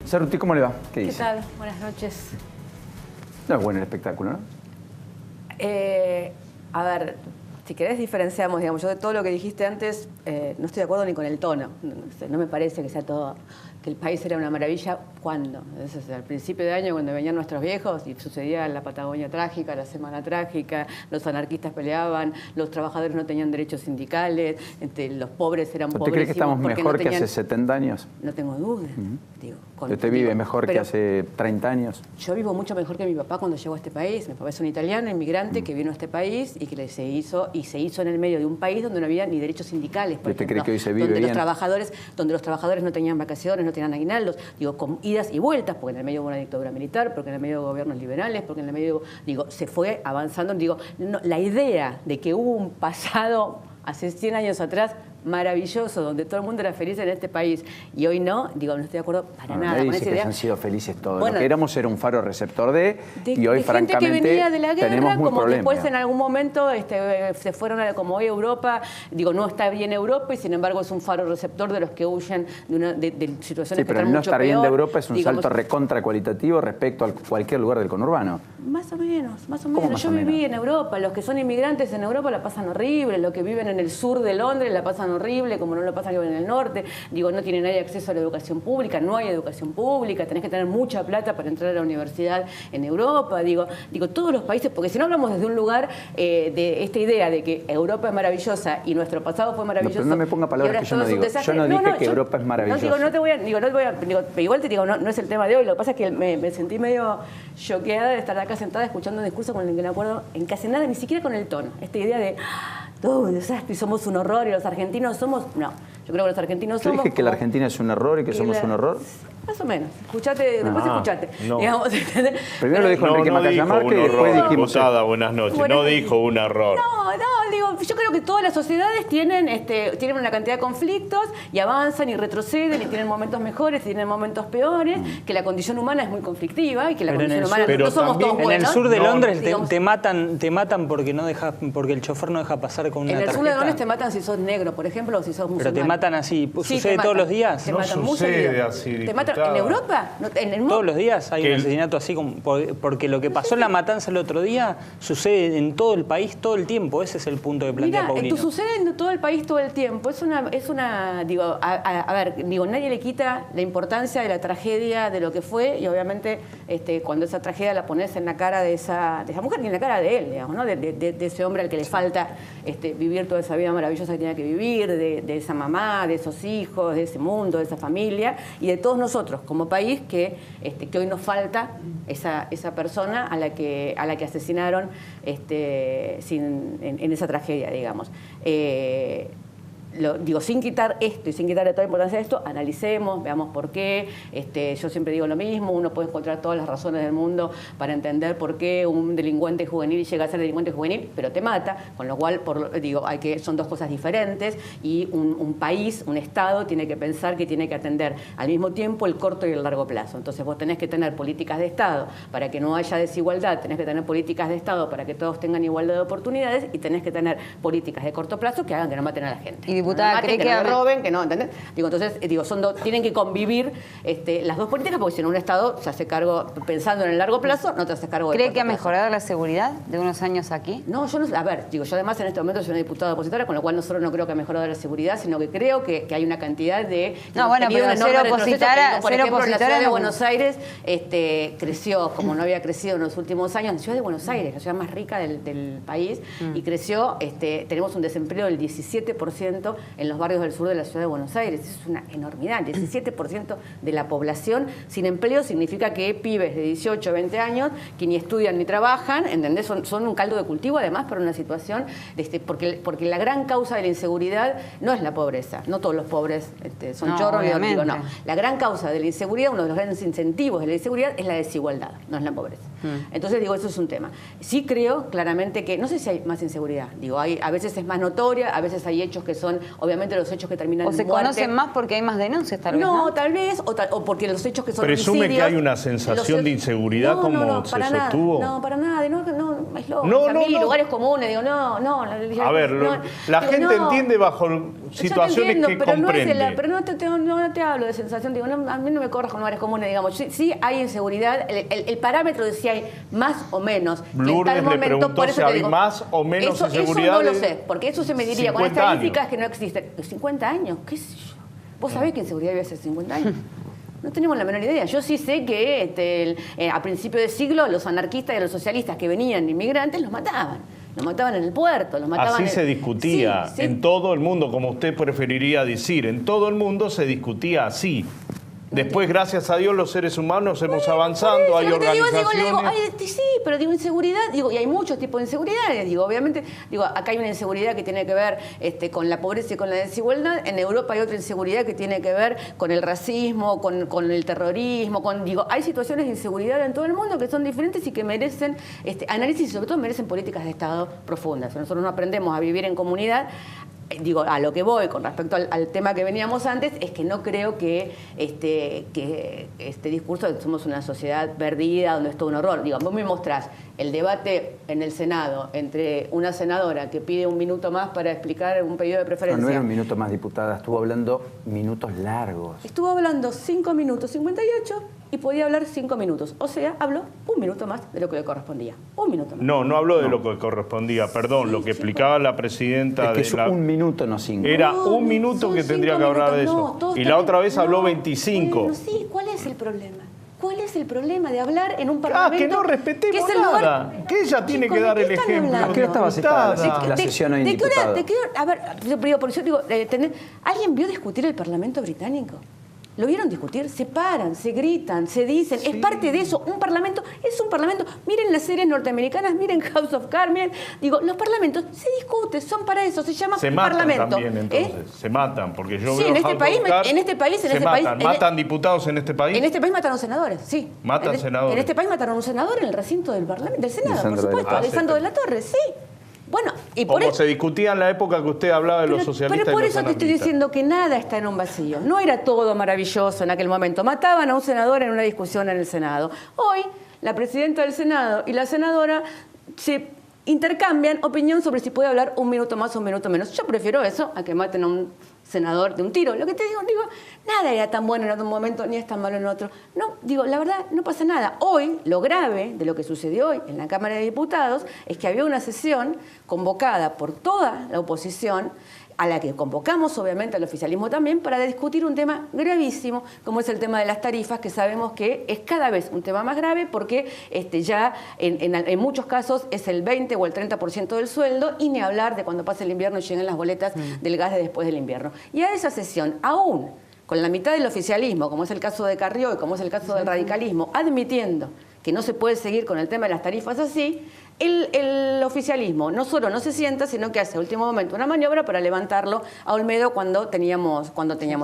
Cerruti, ¿cómo le va? ¿Qué ¿Qué dice? tal? Buenas noches. No es bueno el espectáculo, ¿no? A ver, si querés diferenciamos, digamos, yo de todo lo que dijiste antes, no estoy de acuerdo ni con el tono. No me parece que sea todo, que el país era una maravilla. ¿Cuándo? Entonces, al principio de año, cuando venían nuestros viejos y sucedía la Patagonia trágica, la Semana trágica, los anarquistas peleaban, los trabajadores no tenían derechos sindicales, los pobres eran pobres. ¿Usted cree que estamos mejor que hace 70 años? No tengo dudas. Digo, ¿Usted vive mejor que hace 30 años? Yo vivo mucho mejor que mi papá cuando llegó a este país. Mi papá es un italiano, inmigrante, que vino a este país y que se hizo en el medio de un país donde no había ni derechos sindicales. Por ¿Usted ejemplo, cree que hoy se vive donde bien? Donde los trabajadores no tenían vacaciones, no tenían aguinaldos, digo, con idas y vueltas, porque en el medio hubo una dictadura militar, porque en el medio hubo gobiernos liberales, porque en el medio, digo, se fue avanzando. Digo, no, la idea de que hubo un pasado hace 100 años atrás maravilloso, donde todo el mundo era feliz en este país y hoy no, digo, no estoy de acuerdo para nada Nadie con dice esa que idea. han sido felices todos. Bueno, Lo que éramos era un faro receptor y hoy, de francamente, gente que venía de la guerra, tenemos muy como problemas. después en algún momento se fueron como hoy a Europa. Digo, no está bien Europa y sin embargo es un faro receptor de los que huyen de situaciones Sí, que pero están el no mucho estar bien peor. de Europa es un Digamos, salto recontra cualitativo respecto a cualquier lugar del conurbano. Más o menos, más o ¿Cómo menos. más Yo o menos? viví en Europa, los que son inmigrantes en Europa la pasan horrible, los que viven en el sur de Londres la pasan horrible, como no lo pasan en el norte. Digo, no tiene nadie acceso a la educación pública, no hay educación pública, tenés que tener mucha plata para entrar a la universidad en Europa. Digo, todos los países, porque si no hablamos desde un lugar de esta idea de que Europa es maravillosa y nuestro pasado fue maravilloso. No, pero no me ponga palabras que yo no digo. Yo no dije que Europa es maravillosa. Igual te digo, no es el tema de hoy. Lo que pasa es que me sentí medio choqueada de estar acá sentada escuchando un discurso con el que no acuerdo en casi nada, ni siquiera con el tono. Esta idea de todo un desastre y somos un horror y los argentinos somos... No, yo creo que los argentinos ¿Yo somos... dije que la Argentina es un error y que somos un horror? Más o menos. Escuchate, después escuchate. No. Digamos, Primero lo dijo Enrique Macayamarca y después dijimos... Buenas noches. No dijo un error. No, digo, yo creo que todas las sociedades tienen una cantidad de conflictos y avanzan y retroceden y tienen momentos mejores y tienen momentos peores, que la condición humana es muy conflictiva y que la condición humana no somos todos buenos. En el sur de Londres digamos, te matan porque el chofer no deja pasar con una tarjeta. En el sur de Londres te matan si sos negro, por ejemplo, o si sos musulmán. Pero te matan así. Sí, ¿Sucede todos los días? Te No matan muy sucede seguido. así, ¿Te matan en Europa? ¿En el mundo? Todos los días hay un asesinato así, porque lo que pasó en la matanza el otro día sucede en todo el país todo el tiempo. Ese es el punto que plantea Mira, Paulino. sucede en todo el país todo el tiempo. Digo, nadie le quita la importancia de la tragedia, de lo que fue, y obviamente cuando esa tragedia la pones en la cara de esa mujer, ni en la cara de él, digamos, ¿no? De ese hombre al que le falta vivir toda esa vida maravillosa que tenía que vivir, de esa mamá, de esos hijos, de ese mundo, de esa familia, y de todos nosotros como país que hoy nos falta esa persona a la que asesinaron en esa tragedia, digamos. Digo, sin quitar esto y sin quitarle toda la importancia de esto, analicemos, veamos por qué. Yo siempre digo lo mismo, uno puede encontrar todas las razones del mundo para entender por qué un delincuente juvenil llega a ser delincuente juvenil, pero te mata, con lo cual son dos cosas diferentes y un país, un Estado, tiene que pensar que tiene que atender al mismo tiempo el corto y el largo plazo. Entonces vos tenés que tener políticas de Estado para que no haya desigualdad, tenés que tener políticas de Estado para que todos tengan igualdad de oportunidades y tenés que tener políticas de corto plazo que hagan que no maten a la gente. Y diputada, ¿cree que no roben, que no, ¿entendés? Entonces, tienen que convivir las dos políticas, porque si no un Estado se hace cargo, pensando en el largo plazo, no te hace cargo del ¿Cree que ha corto plazo. mejorado la seguridad de unos años aquí? No, yo no, a ver, yo además en este momento soy una diputada opositora, con lo cual no solo no creo que ha mejorado la seguridad, sino que creo que hay una cantidad de... No, bueno, pero ser opositora... Por ejemplo, la ciudad de Buenos Aires creció como no había crecido en los últimos años. La ciudad de Buenos Aires, la ciudad más rica del país, y creció, tenemos un desempleo del 17% en los barrios del sur de la ciudad de Buenos Aires. Es una enormidad. El 17% de la población sin empleo significa que pibes de 18 o 20 años que ni estudian ni trabajan, ¿entendés? Son un caldo de cultivo, además, para una situación, porque la gran causa de la inseguridad no es la pobreza. No todos los pobres son chorros, no. La gran causa de la inseguridad, uno de los grandes incentivos de la inseguridad es la desigualdad, no es la pobreza. Entonces, digo, eso es un tema. Sí creo claramente que, no sé si hay más inseguridad, digo, a veces es más notoria, a veces hay hechos que son, obviamente los hechos que terminan en muerte. O se conocen más porque hay más denuncias, tal vez, ¿no? Tal vez, o porque los hechos que son ¿Presume homicidios, que hay una sensación de inseguridad como se sostuvo? No, para nada, es lógico. Lugares comunes, digo, A ver, la gente entiende bajo situaciones que comprende. Pero no te hablo de sensación, digo, a mí no me corras con lugares comunes, digamos. Sí hay inseguridad, el parámetro de si hay más o menos. Lourdes le preguntó si hay más o menos inseguridad. Eso no lo sé, porque eso se mediría con estadísticas que no existen. 50 años, ¿qué sé yo? ¿Vos sabés que inseguridad iba a ser 50 años? No tenemos la menor idea. Yo sí sé que a principios de siglo los anarquistas y los socialistas que venían inmigrantes los mataban. Los mataban en el puerto, los mataban... Así se discutía en todo el mundo, como usted preferiría decir. En todo el mundo se discutía así. Después, gracias a Dios, los seres humanos hemos avanzado, hay organizaciones... Sí, pero digo inseguridad, y hay muchos tipos de inseguridades. Obviamente, acá hay una inseguridad que tiene que ver con la pobreza y con la desigualdad. En Europa hay otra inseguridad que tiene que ver con el racismo, con el terrorismo. Hay situaciones de inseguridad en todo el mundo que son diferentes y que merecen análisis y sobre todo merecen políticas de Estado profundas. Si nosotros no aprendemos a vivir en comunidad... a lo que voy con respecto al tema que veníamos antes, es que no creo que este discurso de que somos una sociedad perdida, donde es todo un horror. Vos me mostrás el debate en el Senado entre una senadora que pide un minuto más para explicar un pedido de preferencia. No era un minuto más, diputada, estuvo hablando minutos largos. Estuvo hablando 5 minutos 58 y podía hablar 5 minutos. O sea, habló un minuto más de lo que le correspondía. Un minuto más. No habló de lo que correspondía, perdón, lo que explicaba la presidenta... Es que es un minuto, no 5. Era un minuto que tendría que hablar de eso. Y la otra vez habló 25. Bueno, sí, ¿cuál es el problema? ¿Cuál es el problema de hablar en un parlamento? Que no respetemos nada. Que ella tiene que dar el ejemplo. ¿A qué hora estaba citada la sesión hoy, diputada? A ver, por eso digo, ¿alguien vio discutir el Parlamento británico? ¿Lo vieron discutir? Se paran, se gritan, se dicen. Sí. Es parte de eso. Un parlamento es un parlamento. Miren las series norteamericanas, miren House of Cards. Los parlamentos se discuten, son para eso. Se llama parlamento. También, entonces. Se matan, porque yo veo en este país, ¿Matan diputados en este país? En este país mataron senadores, sí. ¿Matan senadores? En este país mataron un senador en el recinto del Parlamento, del Senado, por supuesto. Alessandro de la Torre, sí. Bueno, y como se discutía en la época que usted hablaba de los socialistas. Pero por eso te estoy diciendo que nada está en un vacío. No era todo maravilloso en aquel momento. Mataban a un senador en una discusión en el Senado. Hoy, la presidenta del Senado y la senadora se intercambian opinión sobre si puede hablar un minuto más o un minuto menos. Yo prefiero eso a que maten a un senador de un tiro. Lo que te digo, nada era tan bueno en otro momento, ni es tan malo en otro. No, la verdad, no pasa nada. Hoy, lo grave de lo que sucedió hoy en la Cámara de Diputados es que había una sesión convocada por toda la oposición, a la que convocamos obviamente al oficialismo también, para discutir un tema gravísimo, como es el tema de las tarifas, que sabemos que es cada vez un tema más grave porque ya en muchos casos es el 20 o el 30% del sueldo, y ni hablar de cuando pase el invierno y lleguen las boletas del gas de después del invierno. Y a esa sesión, aún con la mitad del oficialismo, como es el caso de Carrió y como es el caso del radicalismo, admitiendo que no se puede seguir con el tema de las tarifas así, el oficialismo no solo no se sienta, sino que hace a último momento una maniobra para levantarlo a Olmedo cuando teníamos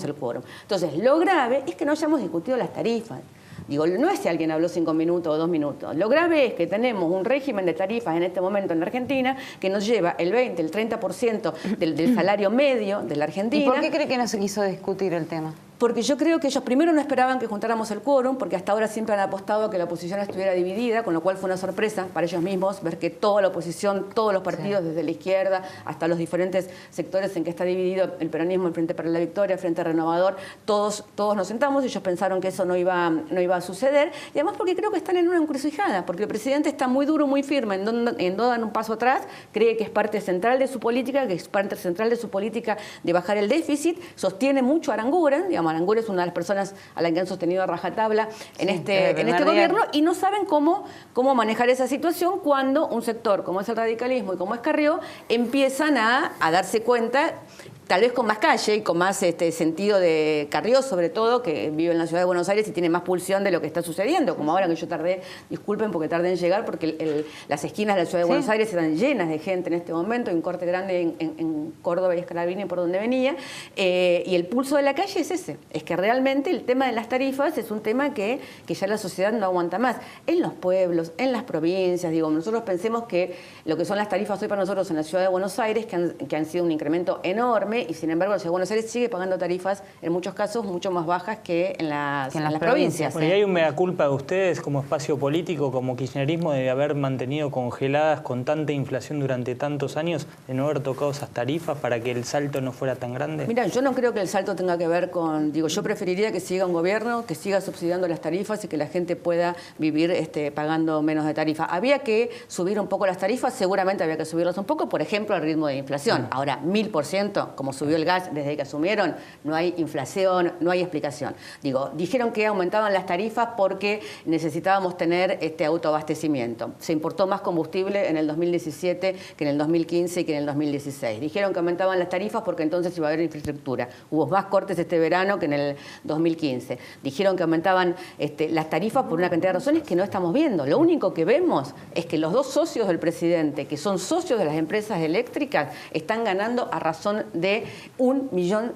el quórum. Entonces, lo grave es que no hayamos discutido las tarifas. No es si alguien habló 5 minutos o 2 minutos. Lo grave es que tenemos un régimen de tarifas en este momento en la Argentina que nos lleva el 20, el 30% del salario medio de la Argentina. ¿Y por qué cree que no se quiso discutir el tema? Porque yo creo que ellos primero no esperaban que juntáramos el quórum, porque hasta ahora siempre han apostado a que la oposición estuviera dividida, con lo cual fue una sorpresa para ellos mismos ver que toda la oposición, todos los partidos, desde la izquierda hasta los diferentes sectores en que está dividido el peronismo, el Frente para la Victoria, el Frente Renovador, todos nos sentamos y ellos pensaron que eso no iba a suceder, y además porque creo que están en una encrucijada, porque el presidente está muy duro, muy firme en no dar un paso atrás, cree que es parte central de su política, de bajar el déficit, sostiene mucho a Aranguren, Aranguren es una de las personas a la que han sostenido a rajatabla en este gobierno, y no saben cómo manejar esa situación cuando un sector como es el radicalismo y como es Carrió empiezan a darse cuenta tal vez con más calle y con más sentido de Carrió, sobre todo, que vive en la ciudad de Buenos Aires y tiene más pulsión de lo que está sucediendo, como ahora que yo tardé, disculpen porque tardé en llegar, porque las esquinas de la ciudad de Buenos Aires están llenas de gente en este momento, hay un corte grande en Córdoba y Escalabrini por donde venía, y el pulso de la calle es ese, es que realmente el tema de las tarifas es un tema que ya la sociedad no aguanta más. En los pueblos, en las provincias, digo, nosotros pensemos que lo que son las tarifas hoy para nosotros en la ciudad de Buenos Aires, que han sido un incremento enorme, y sin embargo la ciudad de Buenos Aires sigue pagando tarifas, en muchos casos, mucho más bajas que en las provincias. Bueno, y hay un mea culpa de ustedes como espacio político, como kirchnerismo, de haber mantenido congeladas con tanta inflación durante tantos años, de no haber tocado esas tarifas para que el salto no fuera tan grande. Mira, yo no creo que el salto tenga que ver con, digo, yo preferiría que siga un gobierno, que siga subsidiando las tarifas y que la gente pueda vivir pagando menos de tarifa. Había que subir un poco las tarifas, seguramente había que subirlas un poco, por ejemplo, al ritmo de inflación. Ahora, 1000%, como subió el gas desde que asumieron, no hay inflación, no hay explicación. Digo, dijeron que aumentaban las tarifas porque necesitábamos tener autoabastecimiento. Se importó más combustible en el 2017 que en el 2015 y que en el 2016. Dijeron que aumentaban las tarifas porque entonces iba a haber infraestructura. Hubo más cortes este verano que en el 2015. Dijeron que aumentaban las tarifas por una cantidad de razones que no estamos viendo. Lo único que vemos es que los dos socios del presidente, que son socios de las empresas eléctricas, están ganando a razón de $1 millón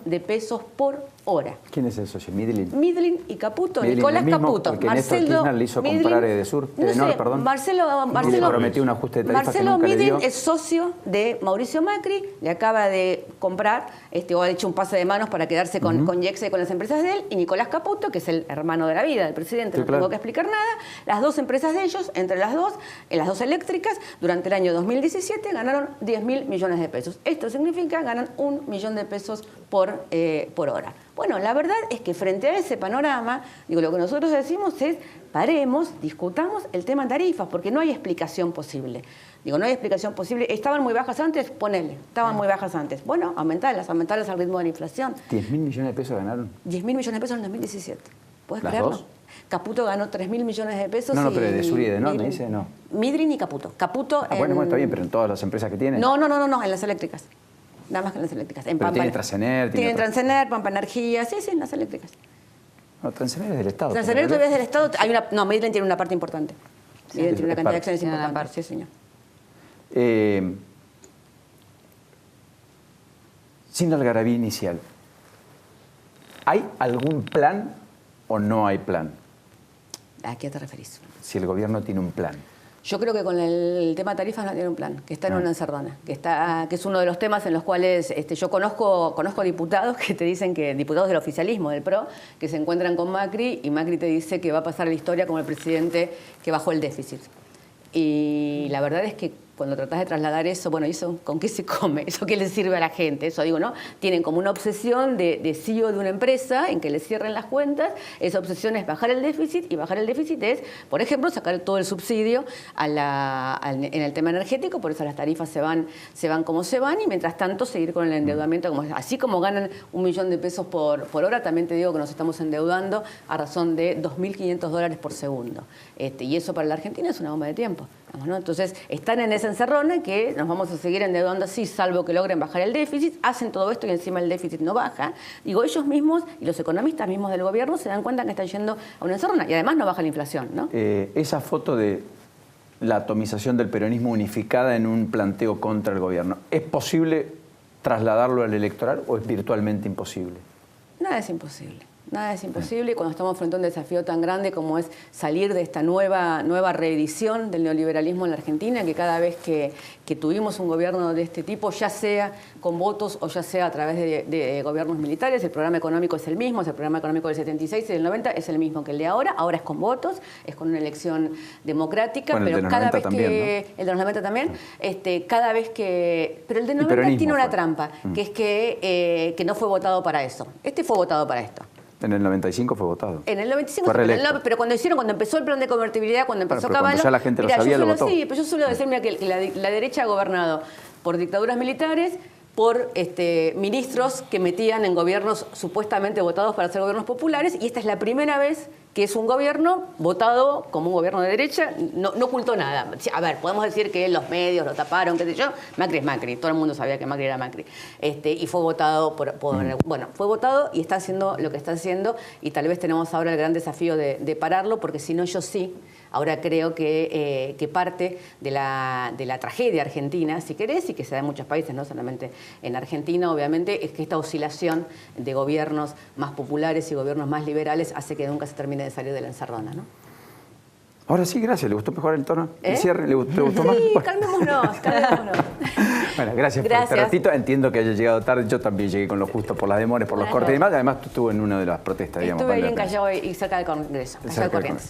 por hora. ¿Quién es el socio? Midlin. Midlin y Caputo, Midlin, Nicolás mismo, Caputo. Porque Néstor Kirchner le hizo comprar Edesur. Marcelo le prometió un ajuste de tarifas que nunca le dio. Midlin es socio de Mauricio Macri, le acaba de comprar, o ha hecho un pase de manos para quedarse con Yexe y con las empresas de él, y Nicolás Caputo, que es el hermano de la vida del presidente, no tengo que explicar nada, las dos empresas de ellos, entre las dos eléctricas, durante el año 2017 ganaron 10.000 millones de pesos. Esto significa ganan $1 millón por hora. Bueno, la verdad es que frente a ese panorama, digo, lo que nosotros decimos es paremos, discutamos el tema tarifas, porque no hay explicación posible. Digo, no hay explicación posible. ¿Estaban muy bajas antes? Ponele. Estaban muy bajas antes. Bueno, aumentarlas al ritmo de la inflación. ¿10.000 millones de pesos ganaron? 10.000 millones de pesos en el 2017. ¿Puedes ¿Las creerlo? dos? Caputo ganó 3.000 millones de pesos. No, pero de Suri y de no, me dice, no. Midlin y Caputo. Bueno, está bien, pero en todas las empresas que tienen. No, en las eléctricas. Nada más que en las eléctricas. En pero Pampa, tiene Transener. Tiene Transener, Pampa Energía, sí, en las eléctricas. No, Transener es del Estado. Transener todavía es del Estado. Midlin tiene una parte importante. Midlin tiene una cantidad de acciones importantes. Sí, señor. Sin la algarabía inicial, ¿hay algún plan o no hay plan? ¿A qué te referís? Si el gobierno tiene un plan. Yo creo que con el tema tarifas no tiene un plan, que está en una ensardona, que es uno de los temas en los cuales yo conozco diputados que te dicen que, diputados del oficialismo, del PRO, que se encuentran con Macri y Macri te dice que va a pasar a la historia como el presidente que bajó el déficit. Y la verdad es que cuando tratás de trasladar eso, bueno, ¿eso con qué se come? ¿Eso qué le sirve a la gente? Eso digo, ¿no? Tienen como una obsesión de CEO de una empresa en que le cierren las cuentas. Esa obsesión es bajar el déficit, y bajar el déficit es, por ejemplo, sacar todo el subsidio en el tema energético, por eso las tarifas se van como se van, y mientras tanto seguir con el endeudamiento. Así como ganan $1 millón de pesos por hora, también te digo que nos estamos endeudando a razón de $2.500 por segundo. Y eso para la Argentina es una bomba de tiempo. ¿No? Entonces, están en esa encerrona que nos vamos a seguir endeudando así, salvo que logren bajar el déficit, hacen todo esto y encima el déficit no baja. Digo, ellos mismos y los economistas mismos del gobierno se dan cuenta que están yendo a una encerrona y además no baja la inflación, ¿no? Esa foto de la atomización del peronismo unificada en un planteo contra el gobierno, ¿es posible trasladarlo al electoral o es virtualmente imposible? Nada es imposible. Nada es imposible cuando estamos frente a un desafío tan grande como es salir de esta nueva reedición del neoliberalismo en la Argentina, que cada vez que tuvimos un gobierno de este tipo, ya sea con votos o ya sea a través de gobiernos militares, el programa económico es el mismo, el programa económico del 76 y del 90 es el mismo que el de ahora es con votos, es con una elección democrática, bueno, pero cada vez también, que... ¿no? El de los 90 también, cada vez que... Pero el de 90 tiene una trampa, que es que no fue votado para eso. Este fue votado para esto. En el 95 fue votado. En el 95 fue reelecto. pero cuando empezó el plan de convertibilidad, cuando empezó Caballo... Cuando ya la gente lo sabía, lo votó. Sí, pero yo suelo decir que la derecha ha gobernado por dictaduras militares, por ministros que metían en gobiernos supuestamente votados para ser gobiernos populares, y esta es la primera vez que es un gobierno votado como un gobierno de derecha, no ocultó nada. A ver, podemos decir que los medios lo taparon, qué sé yo, Macri es Macri, todo el mundo sabía que Macri era Macri. Y fue votado bueno, fue votado y está haciendo lo que está haciendo, y tal vez tenemos ahora el gran desafío de pararlo, porque si no, yo sí, ahora creo que parte de la tragedia argentina, si querés, y que se da en muchos países, no solamente en Argentina, obviamente, es que esta oscilación de gobiernos más populares y gobiernos más liberales hace que nunca se termine de salir de la encerrona, ¿no? Ahora sí, gracias. ¿Le gustó mejor el tono? ¿El cierre? ¿Le gustó más? Sí, calmémonos. Bueno, gracias por este ratito. Entiendo que haya llegado tarde. Yo también llegué con lo justo por las demoras, por los cortes y demás. Además, tú estuvo en una de las protestas, digamos. Estuve ahí en Callao y cerca del Congreso, allá de Corrientes.